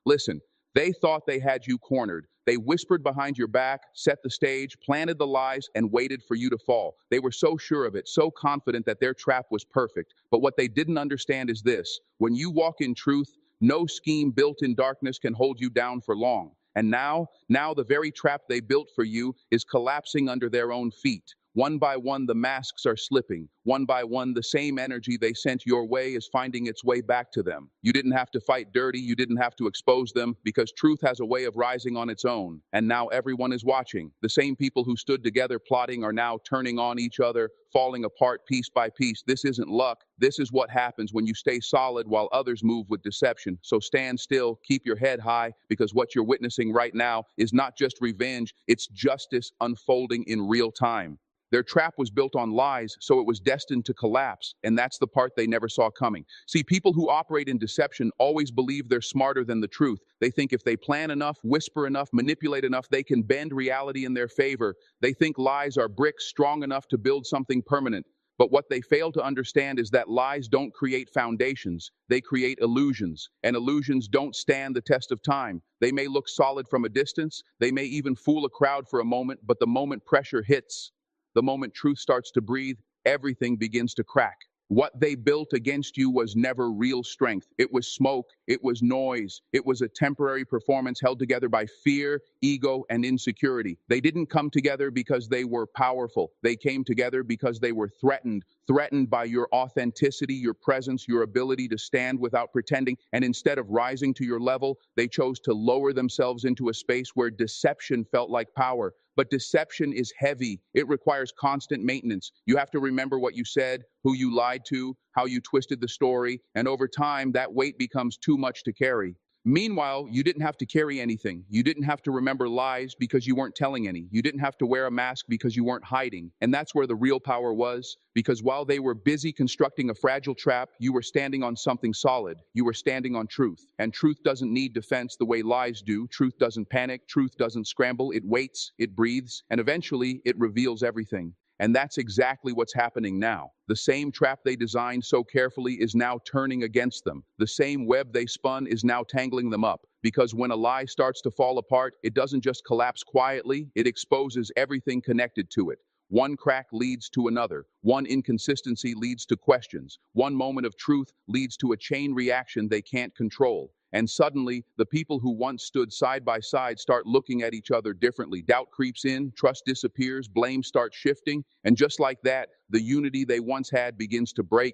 Listen, they thought they had you cornered. They whispered behind your back, set the stage, planted the lies, and waited for you to fall. They were so sure of it, so confident that their trap was perfect. But what they didn't understand is this: when you walk in truth, no scheme built in darkness can hold you down for long. And now the very trap they built for you is collapsing under their own feet. One by one, the masks are slipping. One by one, the same energy they sent your way is finding its way back to them. You didn't have to fight dirty. You didn't have to expose them, because truth has a way of rising on its own. And now everyone is watching. The same people who stood together plotting are now turning on each other, falling apart piece by piece. This isn't luck. This is what happens when you stay solid while others move with deception. So stand still, keep your head high, because what you're witnessing right now is not just revenge, it's justice unfolding in real time. Their trap was built on lies, so it was destined to collapse, and that's the part they never saw coming. See, people who operate in deception always believe they're smarter than the truth. They think if they plan enough, whisper enough, manipulate enough, they can bend reality in their favor. They think lies are bricks strong enough to build something permanent. But what they fail to understand is that lies don't create foundations, they create illusions. And illusions don't stand the test of time. They may look solid from a distance, they may even fool a crowd for a moment, but the moment pressure hits, the moment truth starts to breathe, everything begins to crack. What they built against you was never real strength. It was smoke, it was noise, it was a temporary performance held together by fear, ego, and insecurity. They didn't come together because they were powerful. They came together because they were threatened by your authenticity, your presence, your ability to stand without pretending. And instead of rising to your level, they chose to lower themselves into a space where deception felt like power. But deception is heavy. It requires constant maintenance. You have to remember what you said, who you lied to, how you twisted the story, and over time, that weight becomes too much to carry. Meanwhile, you didn't have to carry anything. You didn't have to remember lies because you weren't telling any. You didn't have to wear a mask because you weren't hiding. And that's where the real power was, because while they were busy constructing a fragile trap, you were standing on something solid. You were standing on truth. And truth doesn't need defense the way lies do. Truth doesn't panic. Truth doesn't scramble. It waits, it breathes, and eventually it reveals everything. And that's exactly what's happening now. The same trap they designed so carefully is now turning against them. The same web they spun is now tangling them up. Because when a lie starts to fall apart, it doesn't just collapse quietly, it exposes everything connected to it. One crack leads to another. One inconsistency leads to questions. One moment of truth leads to a chain reaction they can't control. And suddenly, the people who once stood side by side start looking at each other differently. Doubt creeps in, trust disappears, blame starts shifting, and just like that, the unity they once had begins to break.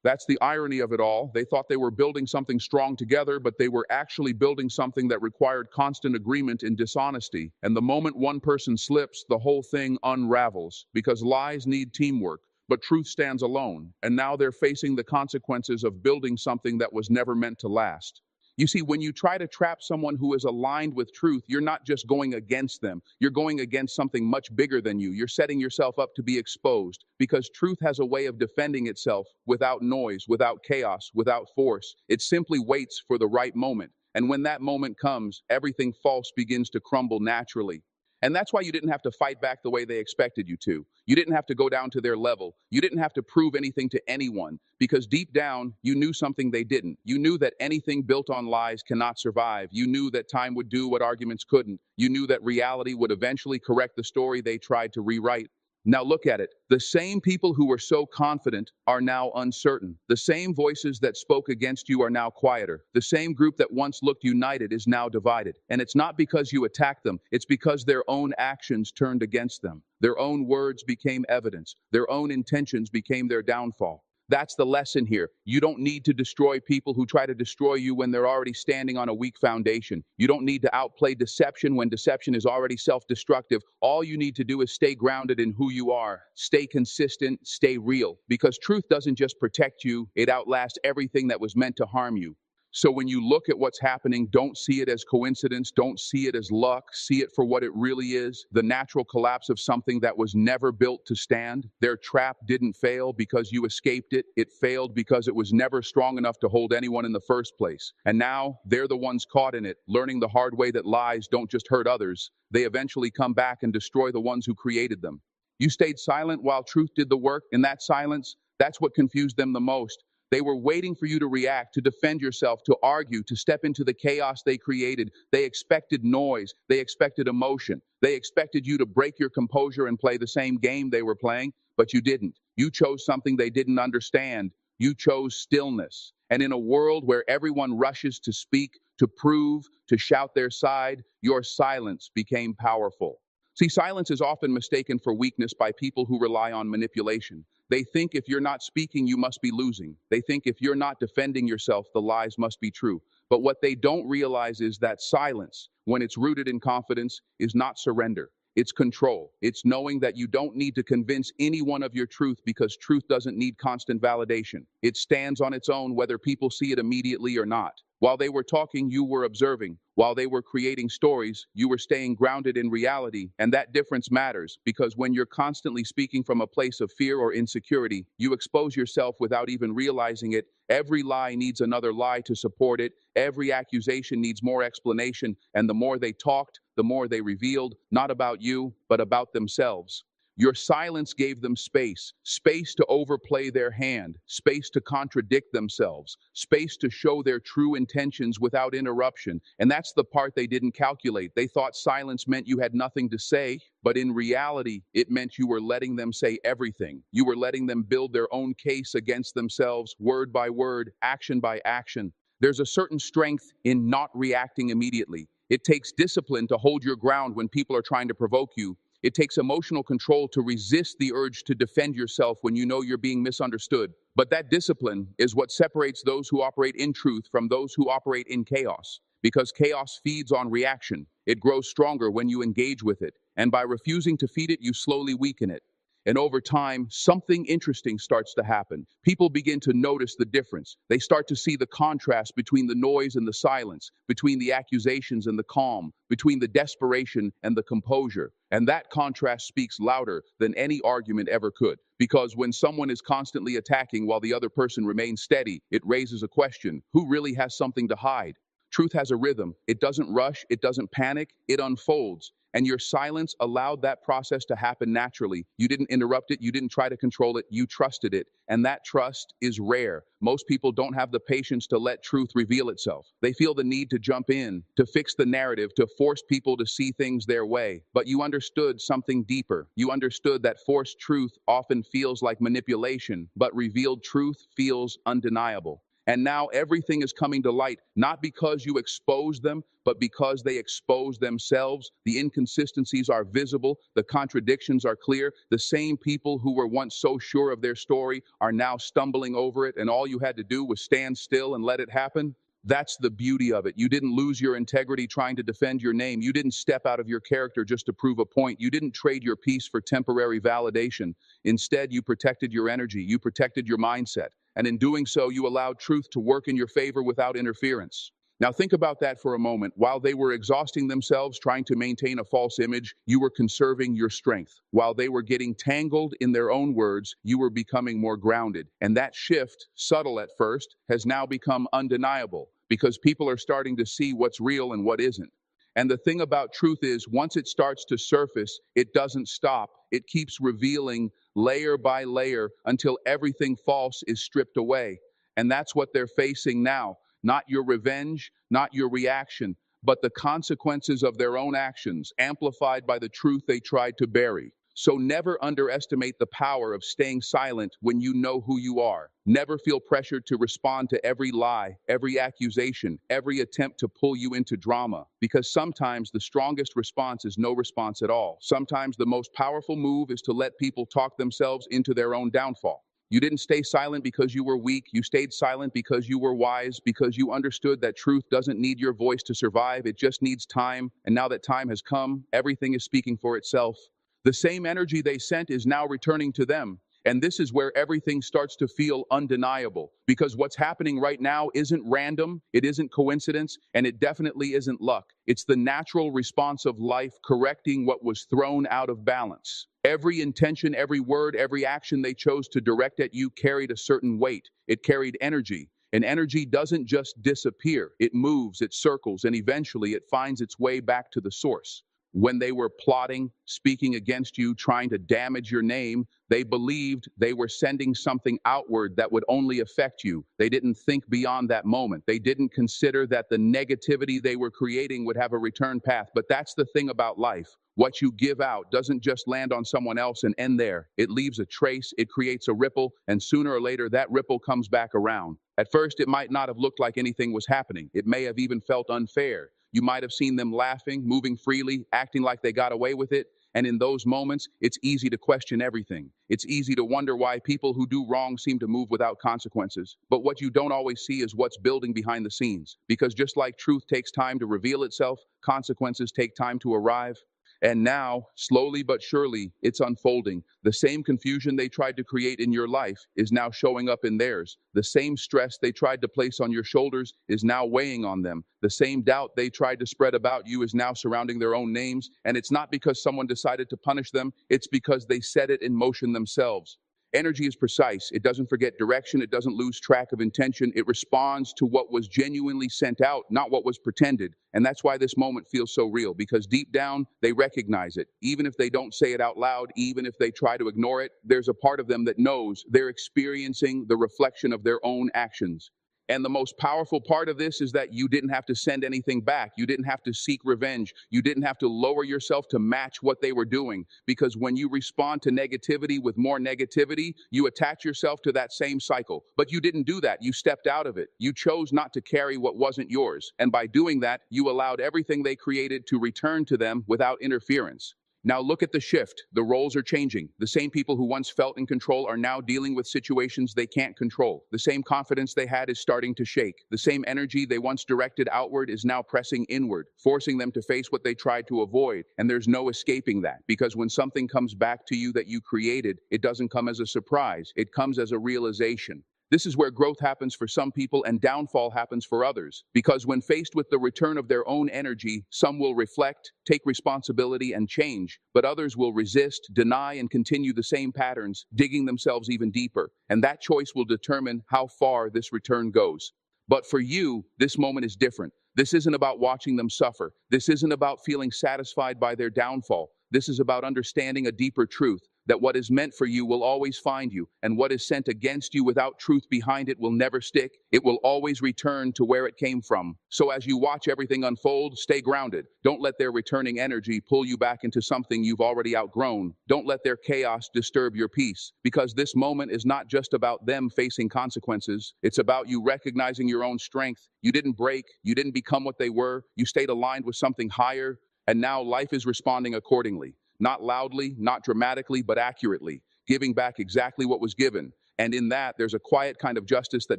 That's the irony of it all. They thought they were building something strong together, but they were actually building something that required constant agreement and dishonesty. And the moment one person slips, the whole thing unravels, because lies need teamwork. But truth stands alone, and now they're facing the consequences of building something that was never meant to last. You see, when you try to trap someone who is aligned with truth, you're not just going against them. You're going against something much bigger than you. You're setting yourself up to be exposed, because truth has a way of defending itself without noise, without chaos, without force. It simply waits for the right moment. And when that moment comes, everything false begins to crumble naturally. And that's why you didn't have to fight back the way they expected you to. You didn't have to go down to their level. You didn't have to prove anything to anyone, because deep down, you knew something they didn't. You knew that anything built on lies cannot survive. You knew that time would do what arguments couldn't. You knew that reality would eventually correct the story they tried to rewrite. Now look at it. The same people who were so confident are now uncertain. The same voices that spoke against you are now quieter. The same group that once looked united is now divided. And it's not because you attacked them. It's because their own actions turned against them. Their own words became evidence. Their own intentions became their downfall. That's the lesson here. You don't need to destroy people who try to destroy you when they're already standing on a weak foundation. You don't need to outplay deception when deception is already self-destructive. All you need to do is stay grounded in who you are. Stay consistent, stay real. Because truth doesn't just protect you, it outlasts everything that was meant to harm you. So when you look at what's happening, don't see it as coincidence, don't see it as luck, see it for what it really is, the natural collapse of something that was never built to stand. Their trap didn't fail because you escaped it. It failed because it was never strong enough to hold anyone in the first place. And now they're the ones caught in it, learning the hard way that lies don't just hurt others. They eventually come back and destroy the ones who created them. You stayed silent while truth did the work. In that silence, that's what confused them the most. They were waiting for you to react, to defend yourself, to argue, to step into the chaos they created. They expected noise. They expected emotion. They expected you to break your composure and play the same game they were playing, but you didn't. You chose something they didn't understand. You chose stillness. And in a world where everyone rushes to speak, to prove, to shout their side, your silence became powerful. See, silence is often mistaken for weakness by people who rely on manipulation. They think if you're not speaking, you must be losing. They think if you're not defending yourself, the lies must be true. But what they don't realize is that silence, when it's rooted in confidence, is not surrender. It's control. It's knowing that you don't need to convince anyone of your truth because truth doesn't need constant validation. It stands on its own whether people see it immediately or not. While they were talking, you were observing. While they were creating stories, you were staying grounded in reality. And that difference matters because when you're constantly speaking from a place of fear or insecurity, you expose yourself without even realizing it. Every lie needs another lie to support it. Every accusation needs more explanation. And the more they talked, the more they revealed, not about you, but about themselves. Your silence gave them space, space to overplay their hand, space to contradict themselves, space to show their true intentions without interruption. And that's the part they didn't calculate. They thought silence meant you had nothing to say, but in reality, it meant you were letting them say everything. You were letting them build their own case against themselves, word by word, action by action. There's a certain strength in not reacting immediately. It takes discipline to hold your ground when people are trying to provoke you. It takes emotional control to resist the urge to defend yourself when you know you're being misunderstood. But that discipline is what separates those who operate in truth from those who operate in chaos. Because chaos feeds on reaction. It grows stronger when you engage with it. And by refusing to feed it, you slowly weaken it. And over time, something interesting starts to happen. People begin to notice the difference. They start to see the contrast between the noise and the silence, between the accusations and the calm, between the desperation and the composure. And that contrast speaks louder than any argument ever could. Because when someone is constantly attacking while the other person remains steady, it raises a question: who really has something to hide? Truth has a rhythm. It doesn't rush, it doesn't panic, it unfolds. And your silence allowed that process to happen naturally. You didn't interrupt it, you didn't try to control it, you trusted it. And that trust is rare. Most people don't have the patience to let truth reveal itself. They feel the need to jump in, to fix the narrative, to force people to see things their way. But you understood something deeper. You understood that forced truth often feels like manipulation, but revealed truth feels undeniable. And now everything is coming to light, not because you exposed them, but because they expose themselves. The inconsistencies are visible, the contradictions are clear. The same people who were once so sure of their story are now stumbling over it, and all you had to do was stand still and let it happen. That's the beauty of it. You didn't lose your integrity trying to defend your name. You didn't step out of your character just to prove a point. You didn't trade your peace for temporary validation. Instead, you protected your energy. You protected your mindset. And in doing so, you allowed truth to work in your favor without interference. Now think about that for a moment. While they were exhausting themselves trying to maintain a false image, you were conserving your strength. While they were getting tangled in their own words, you were becoming more grounded. And that shift, subtle at first, has now become undeniable because people are starting to see what's real and what isn't. And the thing about truth is, once it starts to surface, it doesn't stop. It keeps revealing layer by layer until everything false is stripped away. And that's what they're facing now. Not your revenge, not your reaction, but the consequences of their own actions, amplified by the truth they tried to bury. So never underestimate the power of staying silent when you know who you are. Never feel pressured to respond to every lie, every accusation, every attempt to pull you into drama. Because sometimes the strongest response is no response at all. Sometimes the most powerful move is to let people talk themselves into their own downfall. You didn't stay silent because you were weak. You stayed silent because you were wise, because you understood that truth doesn't need your voice to survive. It just needs time. And now that time has come, everything is speaking for itself. The same energy they sent is now returning to them. And this is where everything starts to feel undeniable. Because what's happening right now isn't random, it isn't coincidence, and it definitely isn't luck. It's the natural response of life correcting what was thrown out of balance. Every intention, every word, every action they chose to direct at you carried a certain weight. It carried energy. And energy doesn't just disappear. It moves, it circles, and eventually it finds its way back to the source. When they were plotting, speaking against you, trying to damage your name, they believed they were sending something outward that would only affect you. They didn't think beyond that moment. They didn't consider that the negativity they were creating would have a return path. But that's the thing about life. What you give out doesn't just land on someone else and end there. It leaves a trace, it creates a ripple, and sooner or later that ripple comes back around. At first, it might not have looked like anything was happening. It may have even felt unfair. You might have seen them laughing, moving freely, acting like they got away with it. And in those moments, it's easy to question everything. It's easy to wonder why people who do wrong seem to move without consequences. But what you don't always see is what's building behind the scenes. Because just like truth takes time to reveal itself, consequences take time to arrive. And now, slowly but surely, it's unfolding. The same confusion they tried to create in your life is now showing up in theirs. The same stress they tried to place on your shoulders is now weighing on them. The same doubt they tried to spread about you is now surrounding their own names. And it's not because someone decided to punish them, it's because they set it in motion themselves. Energy is precise. It doesn't forget direction. It doesn't lose track of intention. It responds to what was genuinely sent out, not what was pretended. And that's why this moment feels so real, because deep down, they recognize it. Even if they don't say it out loud, even if they try to ignore it, there's a part of them that knows they're experiencing the reflection of their own actions. And the most powerful part of this is that you didn't have to send anything back. You didn't have to seek revenge. You didn't have to lower yourself to match what they were doing. Because when you respond to negativity with more negativity, you attach yourself to that same cycle. But you didn't do that. You stepped out of it. You chose not to carry what wasn't yours. And by doing that, you allowed everything they created to return to them without interference. Now look at the shift. The roles are changing. The same people who once felt in control are now dealing with situations they can't control. The same confidence they had is starting to shake. The same energy they once directed outward is now pressing inward, forcing them to face what they tried to avoid. And there's no escaping that, because when something comes back to you that you created, it doesn't come as a surprise. It comes as a realization. This is where growth happens for some people and downfall happens for others. Because when faced with the return of their own energy, some will reflect, take responsibility, and change, but others will resist, deny, and continue the same patterns, digging themselves even deeper. And that choice will determine how far this return goes. But for you, this moment is different. This isn't about watching them suffer. This isn't about feeling satisfied by their downfall. This is about understanding a deeper truth, that what is meant for you will always find you, and what is sent against you without truth behind it will never stick. It will always return to where it came from. So as you watch everything unfold, stay grounded. Don't let their returning energy pull you back into something you've already outgrown. Don't let their chaos disturb your peace, because this moment is not just about them facing consequences. It's about you recognizing your own strength. You didn't break. You didn't become what they were. You stayed aligned with something higher, and now life is responding accordingly. Not loudly, not dramatically, but accurately, giving back exactly what was given. And in that, there's a quiet kind of justice that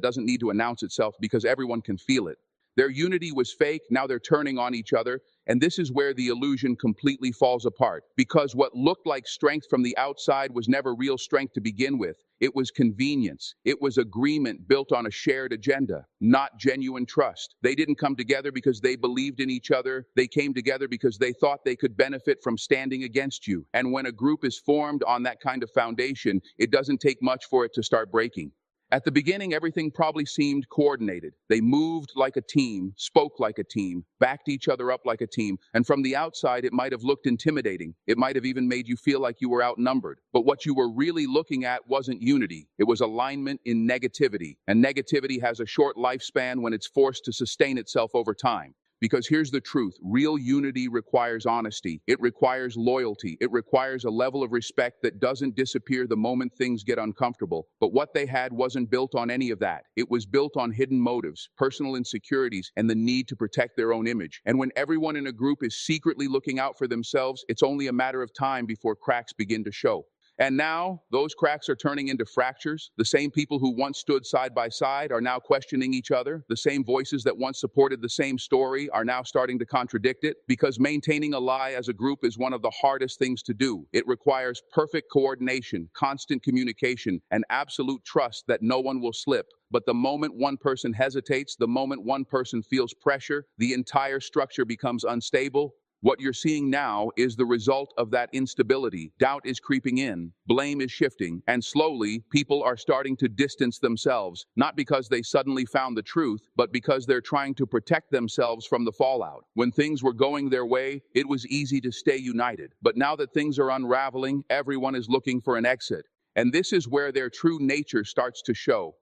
doesn't need to announce itself because everyone can feel it. Their unity was fake, now they're turning on each other, and this is where the illusion completely falls apart. Because what looked like strength from the outside was never real strength to begin with. It was convenience. It was agreement built on a shared agenda, not genuine trust. They didn't come together because they believed in each other. They came together because they thought they could benefit from standing against you. And when a group is formed on that kind of foundation, it doesn't take much for it to start breaking. At the beginning, everything probably seemed coordinated. They moved like a team, spoke like a team, backed each other up like a team, and from the outside, it might have looked intimidating. It might have even made you feel like you were outnumbered. But what you were really looking at wasn't unity. It was alignment in negativity. And negativity has a short lifespan when it's forced to sustain itself over time. Because here's the truth, real unity requires honesty. It requires loyalty. It requires a level of respect that doesn't disappear the moment things get uncomfortable. But what they had wasn't built on any of that. It was built on hidden motives, personal insecurities, and the need to protect their own image. And when everyone in a group is secretly looking out for themselves, it's only a matter of time before cracks begin to show. And now, those cracks are turning into fractures. The same people who once stood side by side are now questioning each other. The same voices that once supported the same story are now starting to contradict it, because maintaining a lie as a group is one of the hardest things to do. It requires perfect coordination, constant communication, and absolute trust that no one will slip. But the moment one person hesitates, the moment one person feels pressure, the entire structure becomes unstable. What you're seeing now is the result of that instability. Doubt is creeping in, blame is shifting, and slowly people are starting to distance themselves, not because they suddenly found the truth, but because they're trying to protect themselves from the fallout. When things were going their way, it was easy to stay united. But now that things are unraveling, everyone is looking for an exit. And this is where their true nature starts to show.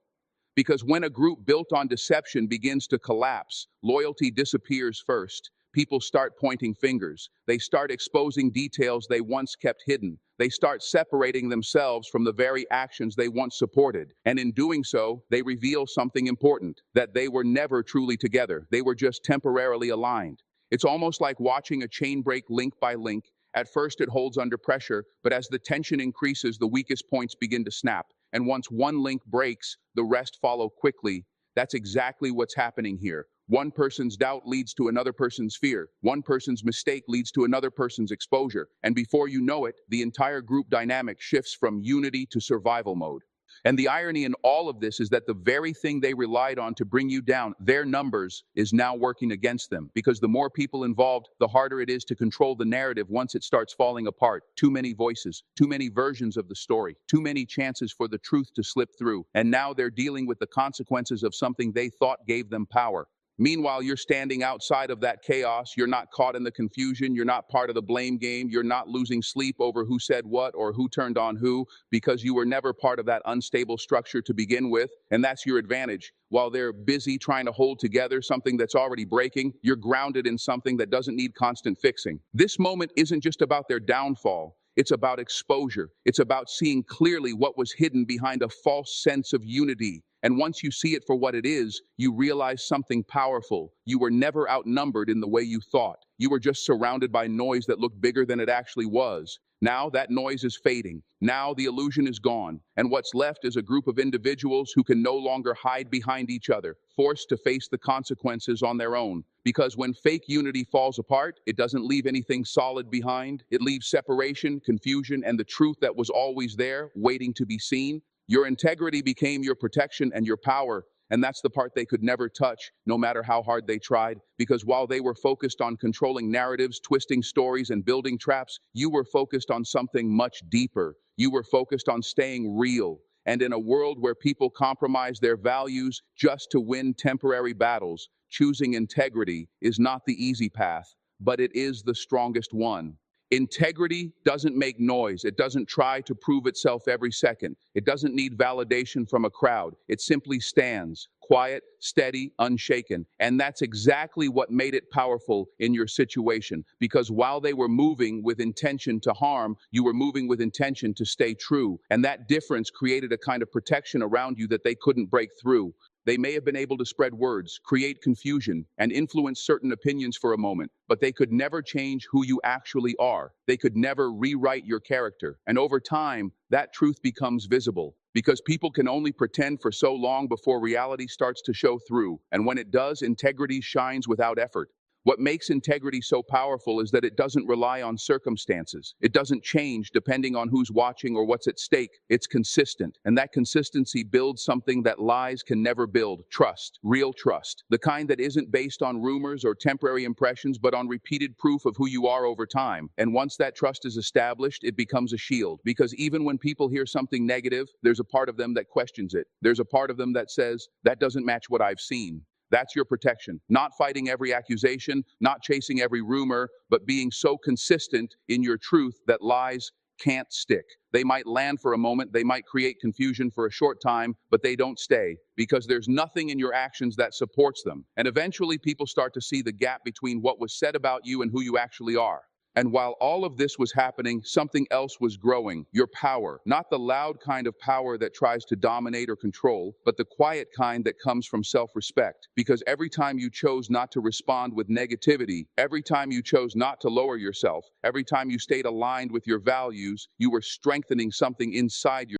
Because when a group built on deception begins to collapse, loyalty disappears first. People start pointing fingers. They start exposing details they once kept hidden. They start separating themselves from the very actions they once supported. And in doing so, they reveal something important, that they were never truly together. They were just temporarily aligned. It's almost like watching a chain break link by link. At first, it holds under pressure, but as the tension increases, the weakest points begin to snap. And once one link breaks, the rest follow quickly. That's exactly what's happening here. One person's doubt leads to another person's fear. One person's mistake leads to another person's exposure. And before you know it, the entire group dynamic shifts from unity to survival mode. And the irony in all of this is that the very thing they relied on to bring you down, their numbers, is now working against them. Because the more people involved, the harder it is to control the narrative once it starts falling apart. Too many voices, too many versions of the story, too many chances for the truth to slip through. And now they're dealing with the consequences of something they thought gave them power. Meanwhile, you're standing outside of that chaos. You're not caught in the confusion. You're not part of the blame game. You're not losing sleep over who said what or who turned on who, because you were never part of that unstable structure to begin with. And that's your advantage. While they're busy trying to hold together something that's already breaking, you're grounded in something that doesn't need constant fixing. This moment isn't just about their downfall. It's about exposure. It's about seeing clearly what was hidden behind a false sense of unity. And once you see it for what it is, you realize something powerful. You were never outnumbered in the way you thought. You were just surrounded by noise that looked bigger than it actually was. Now that noise is fading. Now the illusion is gone. And what's left is a group of individuals who can no longer hide behind each other, forced to face the consequences on their own. Because when fake unity falls apart, it doesn't leave anything solid behind. It leaves separation, confusion, and the truth that was always there, waiting to be seen. Your integrity became your protection and your power. And that's the part they could never touch, no matter how hard they tried. Because while they were focused on controlling narratives, twisting stories, and building traps, you were focused on something much deeper. You were focused on staying real. And in a world where people compromise their values just to win temporary battles, choosing integrity is not the easy path, but it is the strongest one. Integrity doesn't make noise. It doesn't try to prove itself every second. It doesn't need validation from a crowd. It simply stands, quiet, steady, unshaken. And that's exactly what made it powerful in your situation. Because while they were moving with intention to harm, you were moving with intention to stay true. And that difference created a kind of protection around you that they couldn't break through. They may have been able to spread words, create confusion, and influence certain opinions for a moment, but they could never change who you actually are. They could never rewrite your character. And over time, that truth becomes visible. Because people can only pretend for so long before reality starts to show through. And when it does, integrity shines without effort. What makes integrity so powerful is that it doesn't rely on circumstances. It doesn't change depending on who's watching or what's at stake. It's consistent. And that consistency builds something that lies can never build: trust, real trust. The kind that isn't based on rumors or temporary impressions, but on repeated proof of who you are over time. And once that trust is established, it becomes a shield. Because even when people hear something negative, there's a part of them that questions it. There's a part of them that says, that doesn't match what I've seen. That's your protection. Not fighting every accusation, not chasing every rumor, but being so consistent in your truth that lies can't stick. They might land for a moment, they might create confusion for a short time, but they don't stay because there's nothing in your actions that supports them. And eventually people start to see the gap between what was said about you and who you actually are. And while all of this was happening, something else was growing: your power. Not the loud kind of power that tries to dominate or control, but the quiet kind that comes from self-respect. Because every time you chose not to respond with negativity, every time you chose not to lower yourself, every time you stayed aligned with your values, you were strengthening something inside